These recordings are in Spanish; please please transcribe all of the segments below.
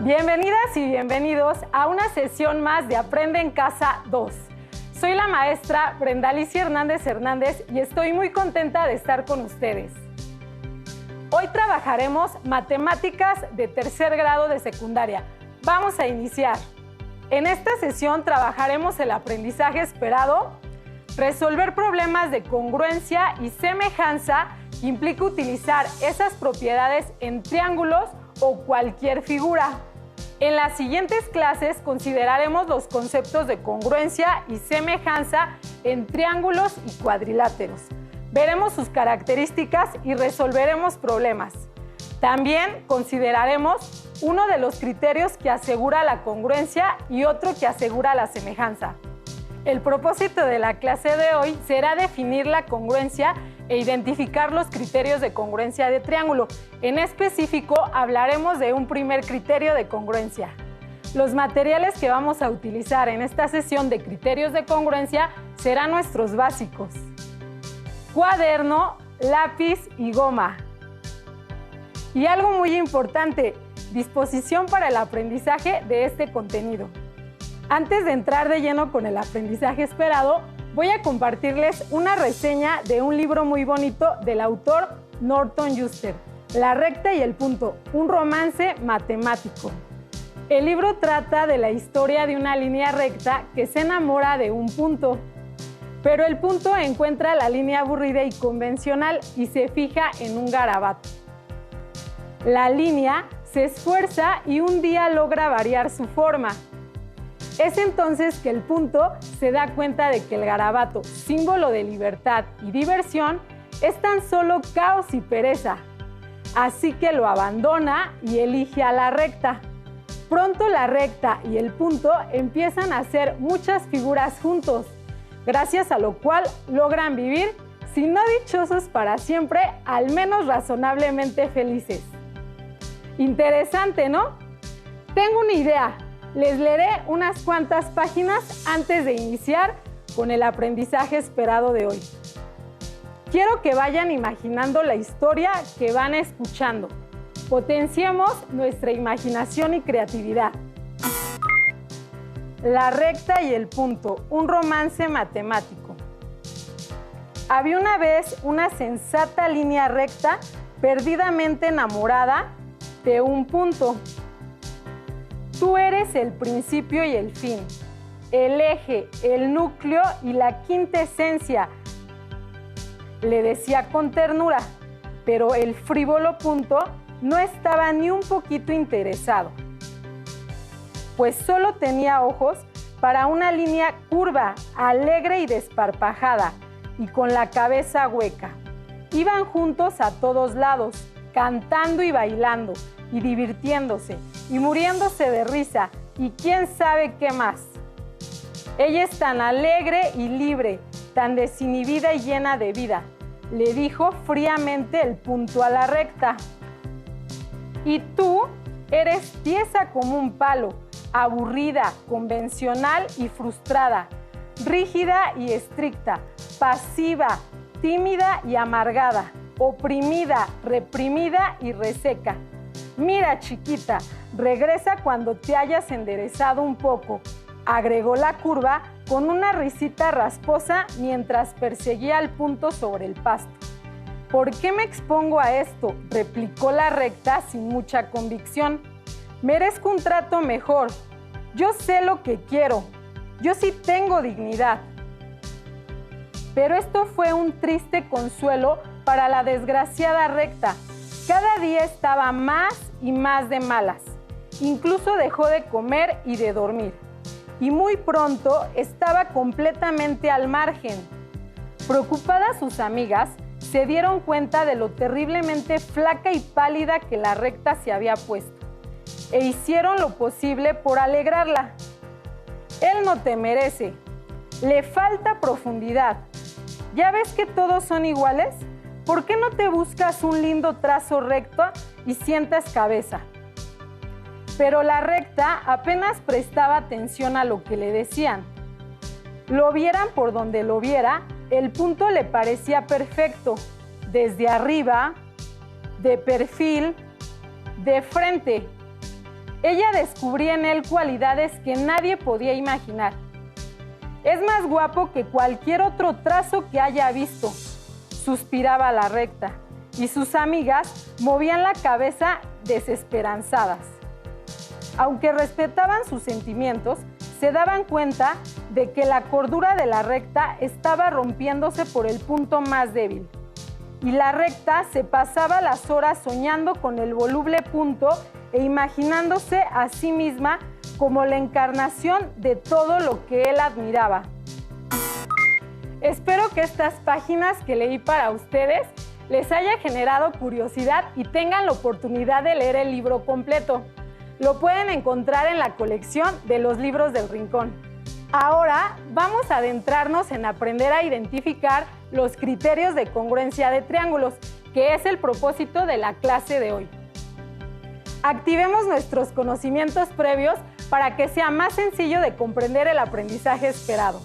Bienvenidas y bienvenidos a una sesión más de Aprende en Casa 2. Soy la maestra Brenda Alicia Hernández Hernández y estoy muy contenta de estar con ustedes. Hoy trabajaremos matemáticas de tercer grado de secundaria. Vamos a iniciar. En esta sesión trabajaremos el aprendizaje esperado, resolver problemas de congruencia y semejanza que implica utilizar esas propiedades en triángulos o cualquier figura. En las siguientes clases consideraremos los conceptos de congruencia y semejanza en triángulos y cuadriláteros. Veremos sus características y resolveremos problemas. También consideraremos uno de los criterios que asegura la congruencia y otro que asegura la semejanza. El propósito de la clase de hoy será definir la congruencia e identificar los criterios de congruencia de triángulo. En específico, hablaremos de un primer criterio de congruencia. Los materiales que vamos a utilizar en esta sesión de criterios de congruencia serán nuestros básicos: cuaderno, lápiz y goma. Y algo muy importante, disposición para el aprendizaje de este contenido. Antes de entrar de lleno con el aprendizaje esperado, voy a compartirles una reseña de un libro muy bonito del autor Norton Juster, La recta y el punto, un romance matemático. El libro trata de la historia de una línea recta que se enamora de un punto, pero el punto encuentra la línea aburrida y convencional y se fija en un garabato. La línea se esfuerza y un día logra variar su forma. Es entonces que el punto se da cuenta de que el garabato, símbolo de libertad y diversión, es tan solo caos y pereza. Así que lo abandona y elige a la recta. Pronto la recta y el punto empiezan a hacer muchas figuras juntos, gracias a lo cual logran vivir, si no dichosos para siempre, al menos razonablemente felices. Interesante, ¿no? Tengo una idea. Les leeré unas cuantas páginas antes de iniciar con el aprendizaje esperado de hoy. Quiero que vayan imaginando la historia que van escuchando. Potenciemos nuestra imaginación y creatividad. La recta y el punto, un romance matemático. Había una vez una sensata línea recta perdidamente enamorada de un punto. Tú eres el principio y el fin, el eje, el núcleo y la quintesencia, le decía con ternura, pero el frívolo punto no estaba ni un poquito interesado, pues solo tenía ojos para una línea curva, alegre y desparpajada, y con la cabeza hueca. Iban juntos a todos lados, cantando y bailando, y divirtiéndose, y muriéndose de risa, y quién sabe qué más. Ella es tan alegre y libre, tan desinhibida y llena de vida, le dijo fríamente el punto a la recta. Y tú eres tiesa como un palo, aburrida, convencional y frustrada, rígida y estricta, pasiva, tímida y amargada, oprimida, reprimida y reseca. Mira, chiquita, regresa cuando te hayas enderezado un poco, agregó la curva con una risita rasposa mientras perseguía al punto sobre el pasto. ¿Por qué me expongo a esto?, replicó la recta sin mucha convicción. Merezco un trato mejor. Yo sé lo que quiero. Yo sí tengo dignidad. Pero esto fue un triste consuelo para la desgraciada recta. Cada día estaba más y más de malas. Incluso dejó de comer y de dormir. Y muy pronto estaba completamente al margen. Preocupadas sus amigas, se dieron cuenta de lo terriblemente flaca y pálida que la recta se había puesto, e hicieron lo posible por alegrarla. Él no te merece. Le falta profundidad. ¿Ya ves que todos son iguales? ¿Por qué no te buscas un lindo trazo recto y sientas cabeza? Pero la recta apenas prestaba atención a lo que le decían. Lo vieran por donde lo viera, el punto le parecía perfecto, desde arriba, de perfil, de frente. ella descubría en él cualidades que nadie podía imaginar. Es más guapo que cualquier otro trazo que haya visto, suspiraba la recta, y sus amigas movían la cabeza desesperanzadas. Aunque respetaban sus sentimientos, se daban cuenta de que la cordura de la recta estaba rompiéndose por el punto más débil. Y la recta se pasaba las horas soñando con el voluble punto e imaginándose a sí misma como la encarnación de todo lo que él admiraba. Espero que estas páginas que leí para ustedes les haya generado curiosidad y tengan la oportunidad de leer el libro completo. Lo pueden encontrar en la colección de los libros del Rincón. Ahora vamos a adentrarnos en aprender a identificar los criterios de congruencia de triángulos, que es el propósito de la clase de hoy. Activemos nuestros conocimientos previos para que sea más sencillo de comprender el aprendizaje esperado.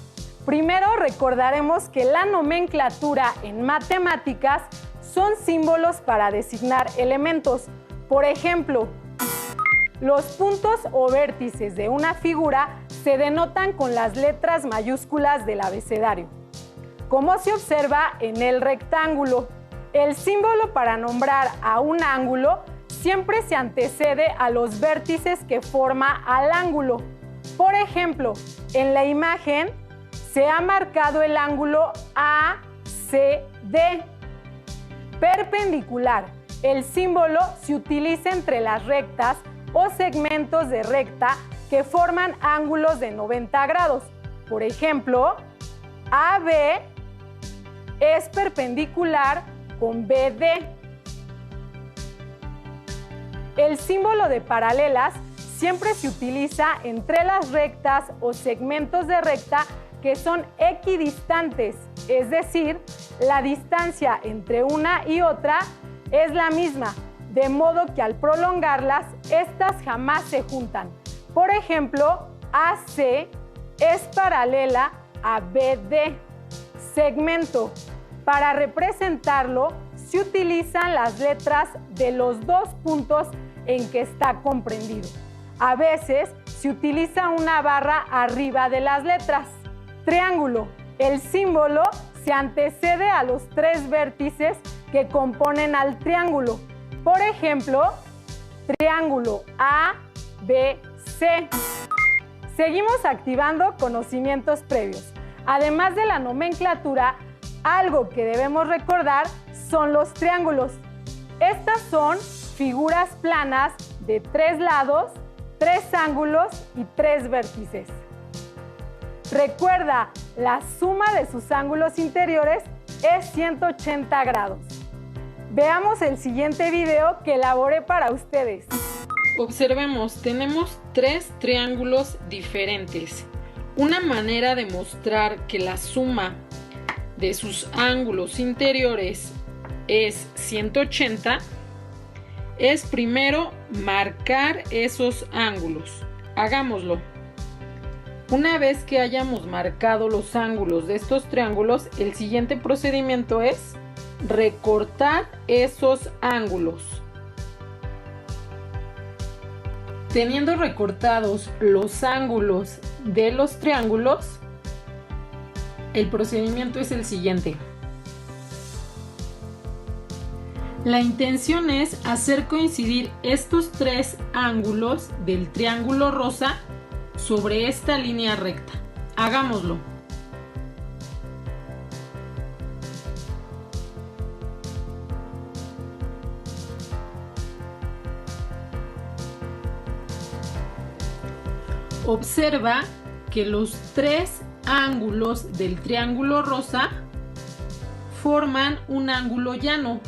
Primero recordaremos que la nomenclatura en matemáticas son símbolos para designar elementos. Por ejemplo, los puntos o vértices de una figura se denotan con las letras mayúsculas del abecedario. Como se observa en el rectángulo, el símbolo para nombrar a un ángulo siempre se antecede a los vértices que forma al ángulo. Por ejemplo, en la imagen se ha marcado el ángulo ACD. Perpendicular. El símbolo se utiliza entre las rectas o segmentos de recta que forman ángulos de 90 grados. Por ejemplo, AB es perpendicular con BD. El símbolo de paralelas siempre se utiliza entre las rectas o segmentos de recta que son equidistantes, es decir, la distancia entre una y otra es la misma, de modo que al prolongarlas, estas jamás se juntan. Por ejemplo, AC es paralela a BD. Segmento. Para representarlo, se utilizan las letras de los dos puntos en que está comprendido. A veces se utiliza una barra arriba de las letras. Triángulo. El símbolo se antecede a los tres vértices que componen al triángulo. Por ejemplo, triángulo ABC. Seguimos activando conocimientos previos. Además de la nomenclatura, algo que debemos recordar son los triángulos. Estas son figuras planas de 3 lados, 3 ángulos y 3 vértices. Recuerda, la suma de sus ángulos interiores es 180 grados. Veamos el siguiente video que elaboré para ustedes. Observemos, tenemos 3 triángulos diferentes. Una manera de mostrar que la suma de sus ángulos interiores es 180 es primero marcar esos ángulos. Hagámoslo. Una vez que hayamos marcado los ángulos de estos triángulos, el siguiente procedimiento es recortar esos ángulos. Teniendo recortados los ángulos de los triángulos, el procedimiento es el siguiente. La intención es hacer coincidir estos 3 ángulos del triángulo rosa sobre esta línea recta. Hagámoslo. Observa que los 3 ángulos del triángulo rosa forman un ángulo llano.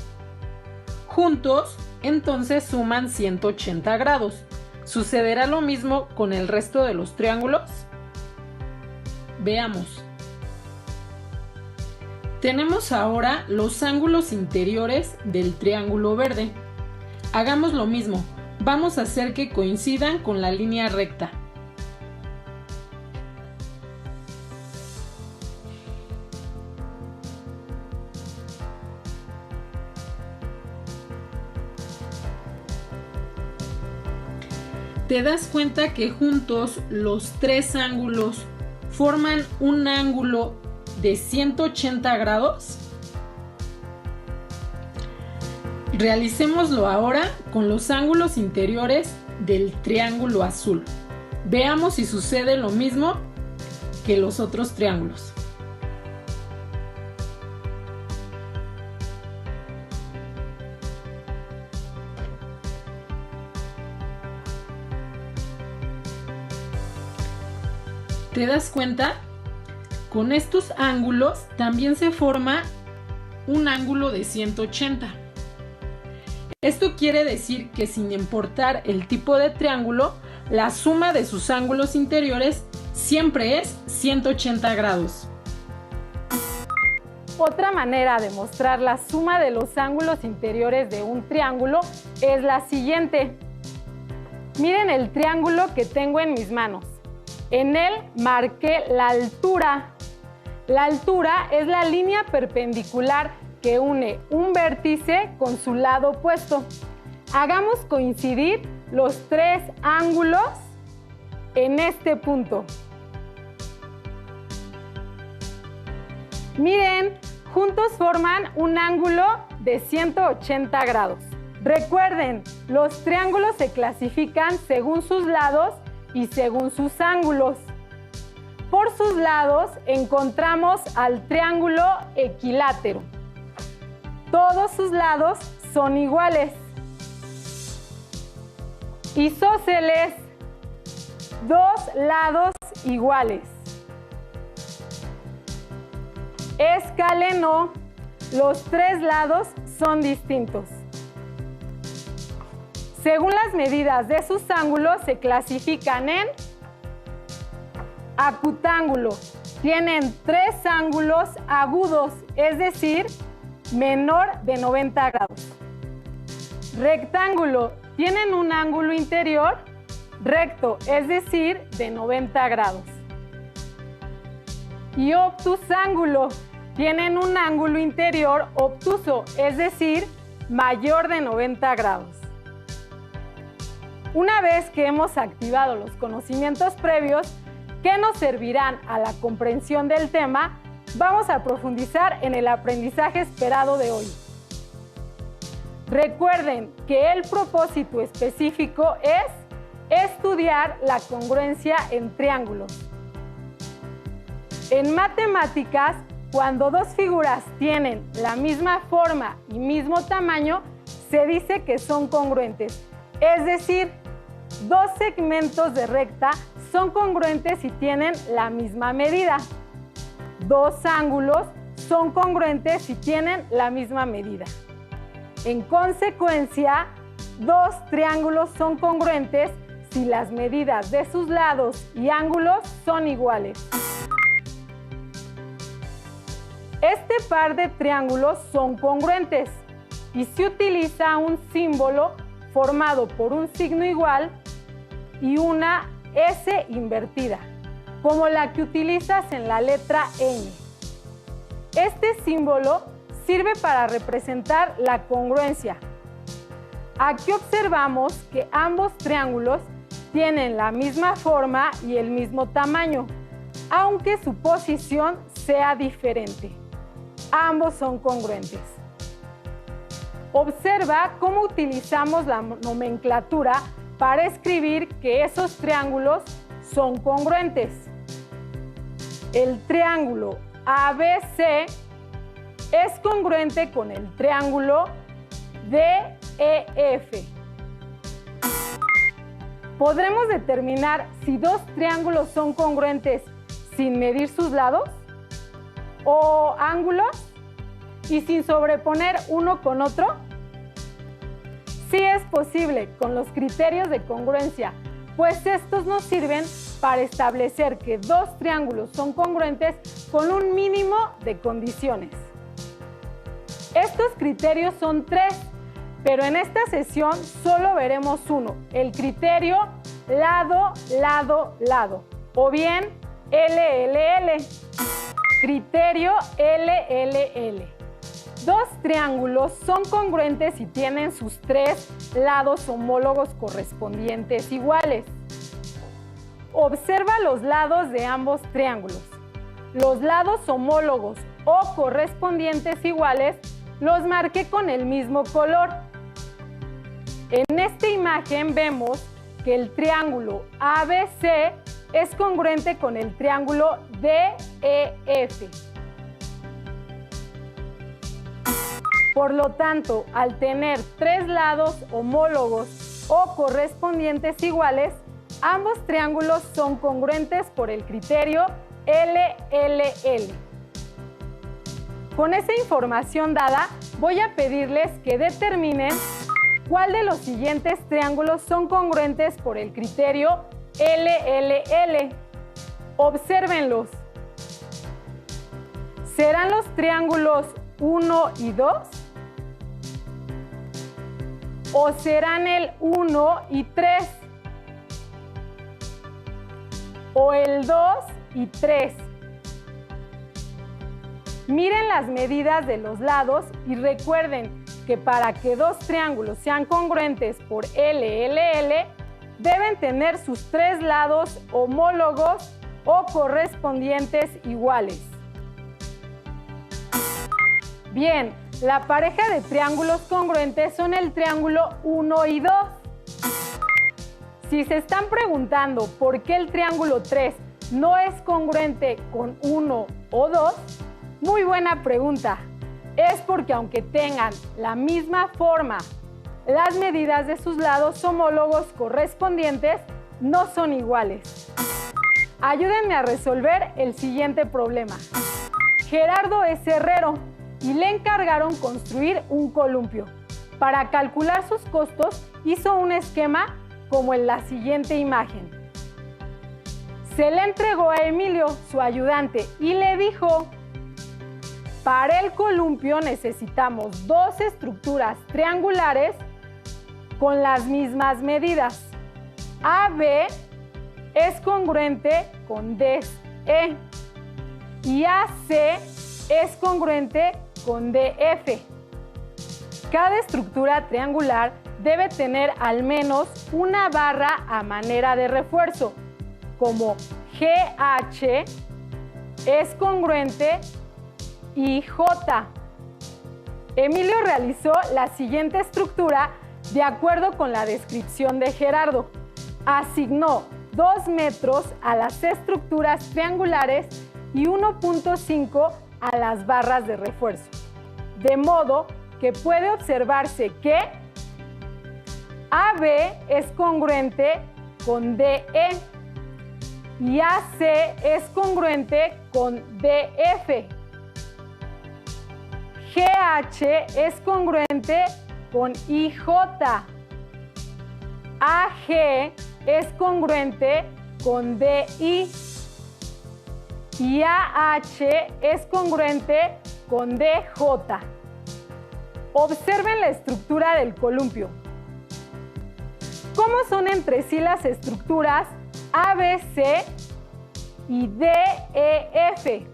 Juntos, entonces suman 180 grados. ¿Sucederá lo mismo con el resto de los triángulos? Veamos. Tenemos ahora los ángulos interiores del triángulo verde. Hagamos lo mismo. Vamos a hacer que coincidan con la línea recta. ¿Te das cuenta que juntos los tres ángulos forman un ángulo de 180 grados? Realicémoslo ahora con los ángulos interiores del triángulo azul. Veamos si sucede lo mismo que los otros triángulos. ¿Te das cuenta? Con estos ángulos también se forma un ángulo de 180. Esto quiere decir que sin importar el tipo de triángulo, la suma de sus ángulos interiores siempre es 180 grados. Otra manera de mostrar la suma de los ángulos interiores de un triángulo es la siguiente. Miren el triángulo que tengo en mis manos. En él marqué la altura. La altura es la línea perpendicular que une un vértice con su lado opuesto. Hagamos coincidir los tres ángulos en este punto. Miren, juntos forman un ángulo de 180 grados. Recuerden, los triángulos se clasifican según sus lados y según sus ángulos. Por sus lados encontramos al triángulo equilátero. Todos sus lados son iguales. Isósceles, dos lados iguales. Escaleno, los tres lados son distintos. Según las medidas de sus ángulos se clasifican en acutángulo. Tienen tres ángulos agudos, es decir, menor de 90 grados. Rectángulo. Tienen un ángulo interior recto, es decir, de 90 grados. Y obtusángulo. Tienen un ángulo interior obtuso, es decir, mayor de 90 grados. Una vez que hemos activado los conocimientos previos que nos servirán a la comprensión del tema, vamos a profundizar en el aprendizaje esperado de hoy. Recuerden que el propósito específico es estudiar la congruencia en triángulos. En matemáticas, cuando dos figuras tienen la misma forma y mismo tamaño, se dice que son congruentes. Es decir, dos segmentos de recta son congruentes si tienen la misma medida. Dos ángulos son congruentes si tienen la misma medida. En consecuencia, dos triángulos son congruentes si las medidas de sus lados y ángulos son iguales. Este par de triángulos son congruentes y se utiliza un símbolo formado por un signo igual y una S invertida, como la que utilizas en la letra N. Este símbolo sirve para representar la congruencia. Aquí observamos que ambos triángulos tienen la misma forma y el mismo tamaño, aunque su posición sea diferente. Ambos son congruentes. Observa cómo utilizamos la nomenclatura para escribir que esos triángulos son congruentes. El triángulo ABC es congruente con el triángulo DEF. ¿Podremos determinar si dos triángulos son congruentes sin medir sus lados o ángulos y sin sobreponer uno con otro? Sí es posible con los criterios de congruencia, pues estos nos sirven para establecer que dos triángulos son congruentes con un mínimo de condiciones. Estos criterios son tres, pero en esta sesión solo veremos uno, el criterio lado, lado, lado, o bien LLL. Criterio LLL. Dos triángulos son congruentes y tienen sus tres lados homólogos correspondientes iguales. Observa los lados de ambos triángulos. Los lados homólogos o correspondientes iguales los marqué con el mismo color. En esta imagen vemos que el triángulo ABC es congruente con el triángulo DEF. Por lo tanto, al tener tres lados homólogos o correspondientes iguales, ambos triángulos son congruentes por el criterio LLL. Con esa información dada, voy a pedirles que determinen cuál de los siguientes triángulos son congruentes por el criterio LLL. Obsérvenlos. ¿Serán los triángulos 1 y 2? ¿O serán el 1 y 3? ¿O el 2 y 3? Miren las medidas de los lados y recuerden que para que dos triángulos sean congruentes por LLL, deben tener sus tres lados homólogos o correspondientes iguales. Bien, la pareja de triángulos congruentes son el triángulo 1 y 2. Si se están preguntando por qué el triángulo 3 no es congruente con 1 o 2, muy buena pregunta. Es porque aunque tengan la misma forma, las medidas de sus lados homólogos correspondientes no son iguales. Ayúdenme a resolver el siguiente problema. Gerardo es herrero y le encargaron construir un columpio. Para calcular sus costos, hizo un esquema como en la siguiente imagen. Se le entregó a Emilio, su ayudante, y le dijo: para el columpio necesitamos dos estructuras triangulares con las mismas medidas. AB es congruente con DE y AC es congruente con DF. Cada estructura triangular debe tener al menos una barra a manera de refuerzo, como GH es congruente y J. Emilio realizó la siguiente estructura de acuerdo con la descripción de Gerardo. Asignó 2 metros a las estructuras triangulares y 1.5 a las barras de refuerzo. De modo que puede observarse que AB es congruente con DE y AC es congruente con DF. GH es congruente con IJ. AG es congruente con DI. Y AH es congruente con DJ. Observen la estructura del columpio. ¿Cómo son entre sí las estructuras ABC y DEF?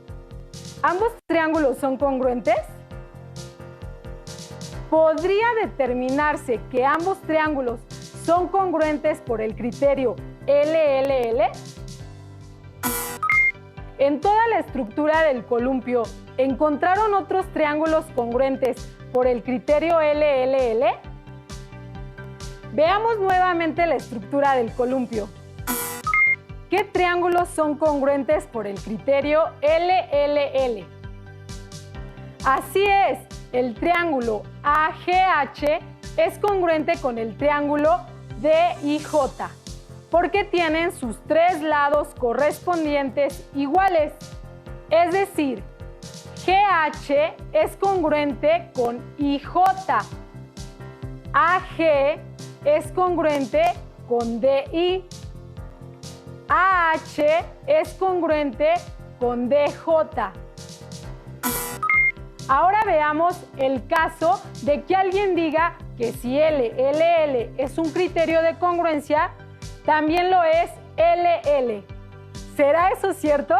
¿Ambos triángulos son congruentes? ¿Podría determinarse que ambos triángulos son congruentes por el criterio LLL? En toda la estructura del columpio, ¿encontraron otros triángulos congruentes por el criterio LLL? Veamos nuevamente la estructura del columpio. ¿Qué triángulos son congruentes por el criterio LLL? Así es, el triángulo AGH es congruente con el triángulo DIJ, porque tienen sus tres lados correspondientes iguales. Es decir, GH es congruente con IJ, AG es congruente con DI, AH es congruente con DJ. Ahora veamos el caso de que alguien diga que si LLL es un criterio de congruencia, también lo es LL. ¿Será eso cierto?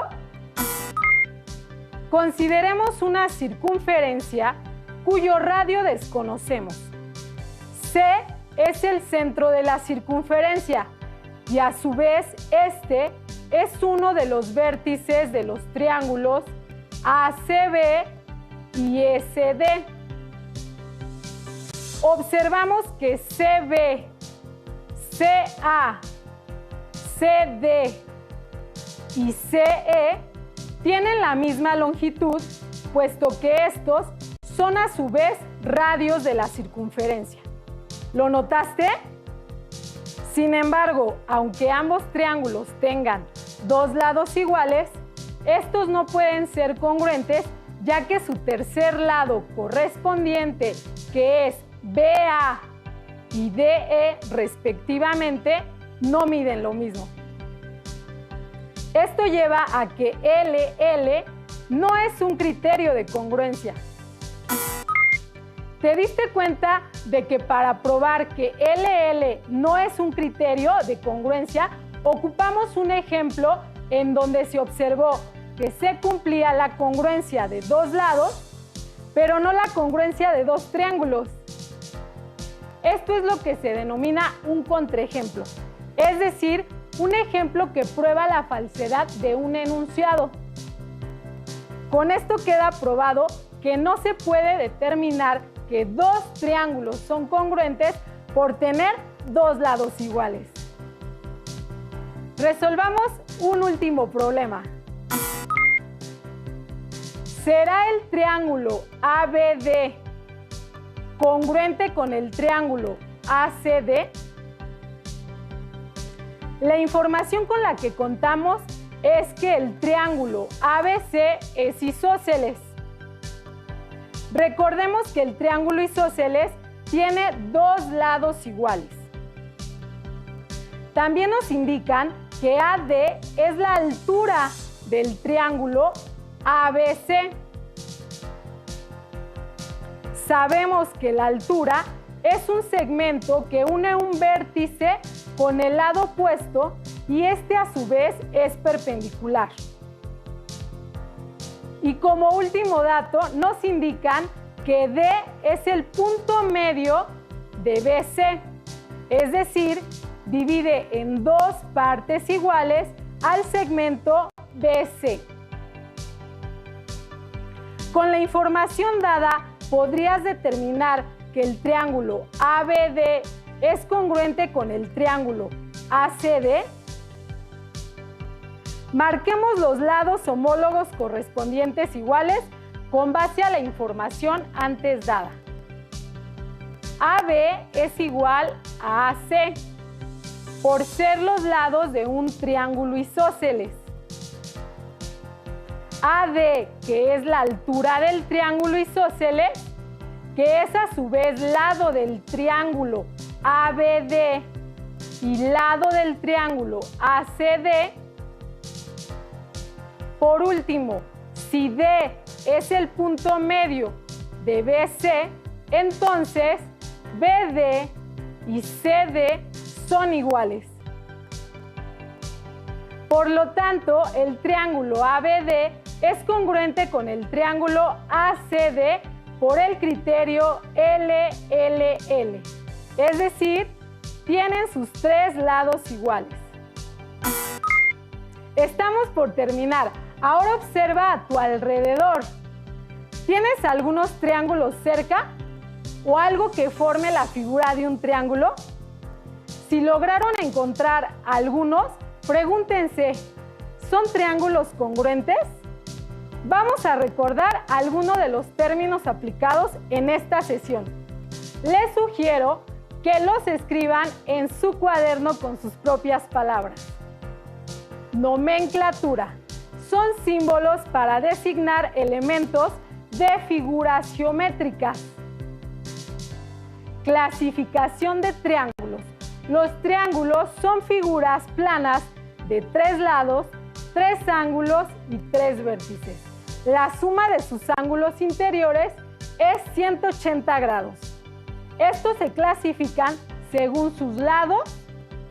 Consideremos una circunferencia cuyo radio desconocemos. C es el centro de la circunferencia y a su vez este es uno de los vértices de los triángulos ACB y SD. Observamos que CB, CA, CD y CE tienen la misma longitud, puesto que estos son a su vez radios de la circunferencia. ¿Lo notaste? Sin embargo, aunque ambos triángulos tengan dos lados iguales, estos no pueden ser congruentes, ya que su tercer lado correspondiente, que es BA y DE respectivamente, no miden lo mismo. Esto lleva a que LL no es un criterio de congruencia. ¿Te diste cuenta de que para probar que LL no es un criterio de congruencia, ocupamos un ejemplo en donde se observó que se cumplía la congruencia de dos lados, pero no la congruencia de dos triángulos? Esto es lo que se denomina un contraejemplo, es decir, un ejemplo que prueba la falsedad de un enunciado. Con esto queda probado que no se puede determinar que dos triángulos son congruentes por tener dos lados iguales. Resolvamos un último problema. ¿Será el triángulo ABD congruente con el triángulo ACD? La información con la que contamos es que el triángulo ABC es isósceles. Recordemos que el triángulo isósceles tiene dos lados iguales. También nos indican que AD es la altura del triángulo ABC. Sabemos que la altura es un segmento que une un vértice con el lado opuesto y este a su vez es perpendicular. Y como último dato nos indican que D es el punto medio de BC, es decir, divide en dos partes iguales al segmento BC. Con la información dada, podrías determinar que el triángulo ABD es congruente con el triángulo ACD. Marquemos los lados homólogos correspondientes iguales con base a la información antes dada. AB es igual a AC por ser los lados de un triángulo isósceles. AD, que es la altura del triángulo isósceles, que es a su vez lado del triángulo ABD y lado del triángulo ACD. Por último, si D es el punto medio de BC, entonces BD y CD son iguales. Por lo tanto, el triángulo ABD es congruente con el triángulo ACD por el criterio LLL, es decir, tienen sus tres lados iguales. Estamos por terminar. Ahora observa a tu alrededor. ¿Tienes algunos triángulos cerca o algo que forme la figura de un triángulo? Si lograron encontrar algunos, pregúntense, ¿son triángulos congruentes? Vamos a recordar algunos de los términos aplicados en esta sesión. Les sugiero que los escriban en su cuaderno con sus propias palabras. Nomenclatura. Son símbolos para designar elementos de figuras geométricas. Clasificación de triángulos. Los triángulos son figuras planas de tres lados, tres ángulos y tres vértices. La suma de sus ángulos interiores es 180 grados. Estos se clasifican según sus lados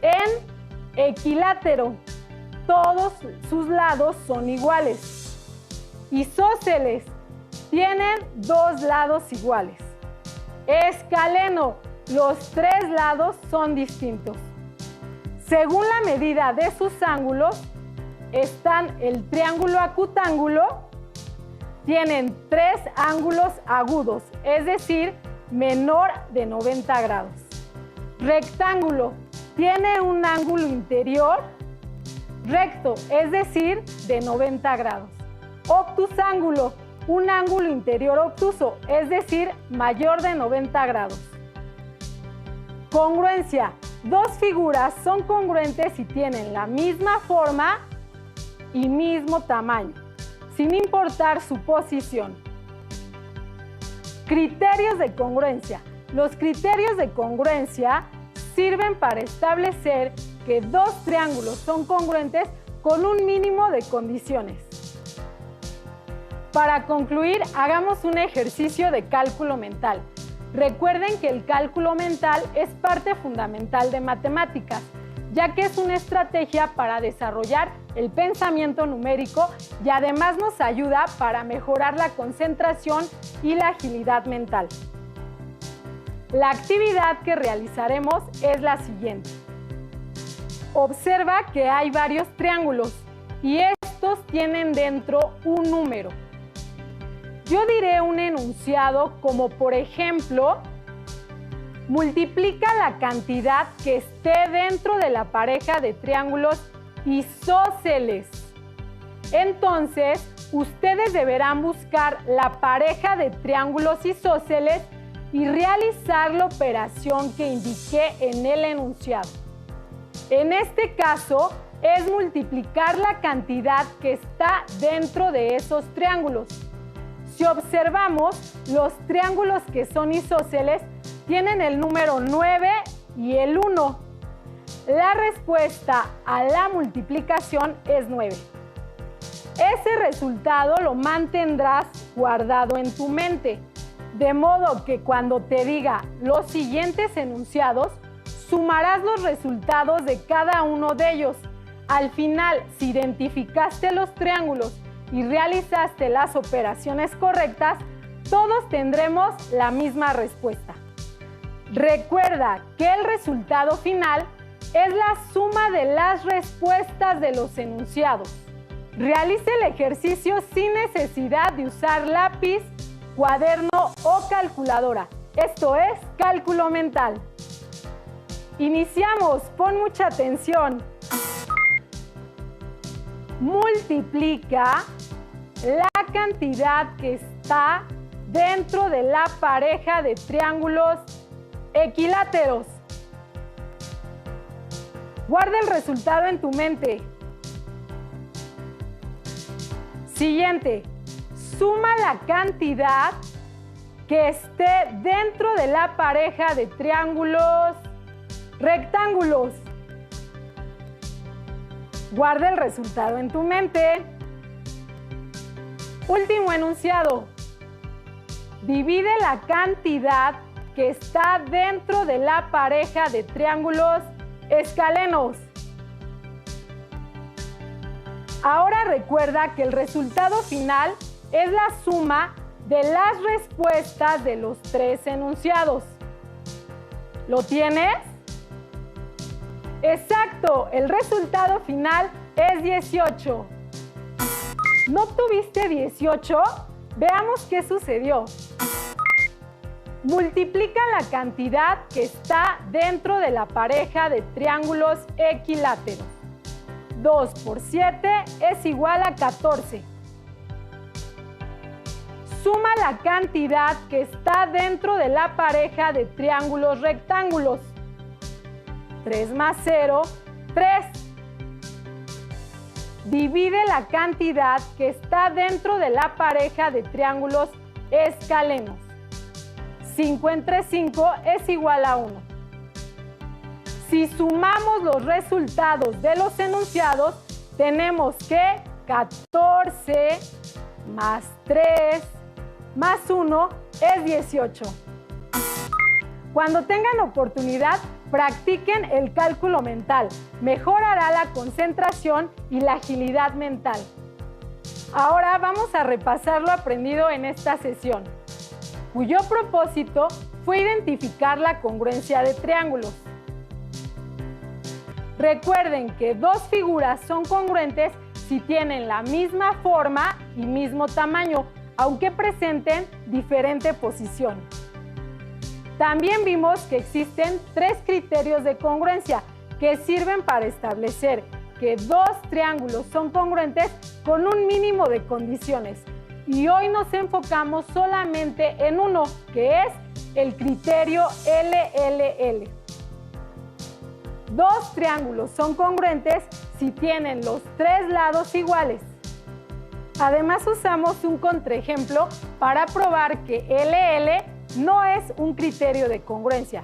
en equilátero. Todos sus lados son iguales. Isósceles. tienen dos lados iguales. Escaleno, los tres lados son distintos. Según la medida de sus ángulos, están el triángulo acutángulo, tienen tres ángulos agudos, es decir, menor de 90 grados. Rectángulo, tiene un ángulo interior recto, es decir, de 90 grados. Obtusángulo, un ángulo interior obtuso, es decir, mayor de 90 grados. Congruencia, dos figuras son congruentes si tienen la misma forma y mismo tamaño, sin importar su posición. Criterios de congruencia. Los criterios de congruencia sirven para establecer que dos triángulos son congruentes con un mínimo de condiciones. Para concluir, hagamos un ejercicio de cálculo mental. Recuerden que el cálculo mental es parte fundamental de matemáticas, ya que es una estrategia para desarrollar el pensamiento numérico y además nos ayuda para mejorar la concentración y la agilidad mental. La actividad que realizaremos es la siguiente. Observa que hay varios triángulos y estos tienen dentro un número. Yo diré un enunciado como por ejemplo, multiplica la cantidad que esté dentro de la pareja de triángulos isósceles. Entonces, ustedes deberán buscar la pareja de triángulos isósceles y realizar la operación que indiqué en el enunciado. En este caso, es multiplicar la cantidad que está dentro de esos triángulos. Si observamos, los triángulos que son isósceles tienen el número 9 y el 1. La respuesta a la multiplicación es 9. Ese resultado lo mantendrás guardado en tu mente, de modo que cuando te diga los siguientes enunciados, sumarás los resultados de cada uno de ellos. Al final, si identificaste los triángulos y realizaste las operaciones correctas, todos tendremos la misma respuesta. Recuerda que el resultado final es la suma de las respuestas de los enunciados. Realice el ejercicio sin necesidad de usar lápiz, cuaderno o calculadora. Esto es cálculo mental. Iniciamos, pon mucha atención. Multiplica la cantidad que está dentro de la pareja de triángulos equiláteros. Guarda el resultado en tu mente. Siguiente, suma la cantidad que esté dentro de la pareja de triángulos rectángulos. Guarda el resultado en tu mente. Último enunciado. Divide la cantidad que está dentro de la pareja de triángulos escalenos. Ahora recuerda que el resultado final es la suma de las respuestas de los tres enunciados. ¿Lo tienes? Exacto, el resultado final es 18. ¿No obtuviste 18? Veamos qué sucedió. Multiplica la cantidad que está dentro de la pareja de triángulos equiláteros. 2 por 7 es igual a 14. Suma la cantidad que está dentro de la pareja de triángulos rectángulos. 3 más 0, 3. Divide la cantidad que está dentro de la pareja de triángulos escalenos. 5 entre 5 es igual a 1. Si sumamos los resultados de los enunciados, tenemos que 14 más 3 más 1 es 18. Cuando tengan oportunidad, practiquen el cálculo mental. Mejorará la concentración y la agilidad mental. Ahora vamos a repasar lo aprendido en esta sesión, cuyo propósito fue identificar la congruencia de triángulos. Recuerden que dos figuras son congruentes si tienen la misma forma y mismo tamaño, aunque presenten diferente posición. También vimos que existen 3 criterios de congruencia que sirven para establecer que dos triángulos son congruentes con un mínimo de condiciones. Y hoy nos enfocamos solamente en uno, que es el criterio LLL. Dos triángulos son congruentes si tienen los 3 lados iguales. Además, usamos un contraejemplo para probar que LL no es un criterio de congruencia.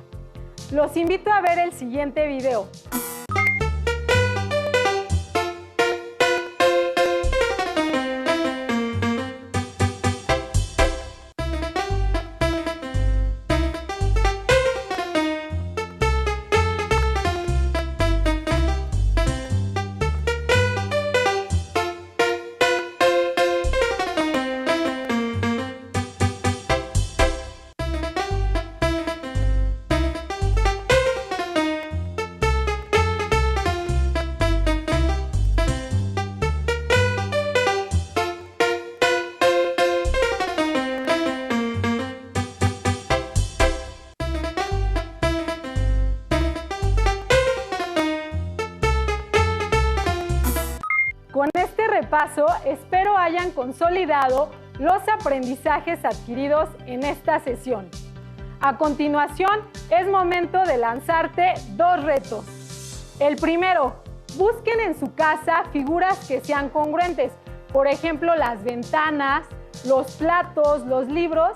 Los invito a ver el siguiente video. Con este repaso, espero hayan consolidado los aprendizajes adquiridos en esta sesión. A continuación, es momento de lanzarte 2 retos. El primero, busquen en su casa figuras que sean congruentes. Por ejemplo, las ventanas, los platos, los libros.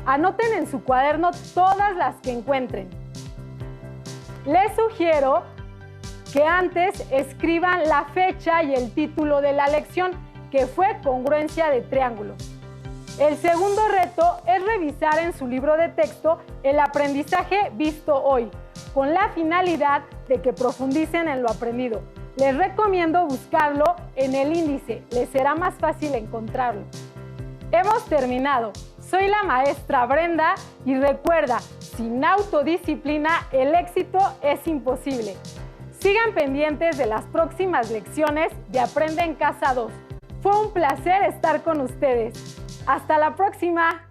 Anoten en su cuaderno todas las que encuentren. Les sugiero que antes escriban la fecha y el título de la lección, que fue congruencia de triángulos. El segundo reto es revisar en su libro de texto el aprendizaje visto hoy, con la finalidad de que profundicen en lo aprendido. Les recomiendo buscarlo en el índice, les será más fácil encontrarlo. Hemos terminado. Soy la maestra Brenda y recuerda, sin autodisciplina el éxito es imposible. Sigan pendientes de las próximas lecciones de Aprende en Casa 2. Fue un placer estar con ustedes. ¡Hasta la próxima!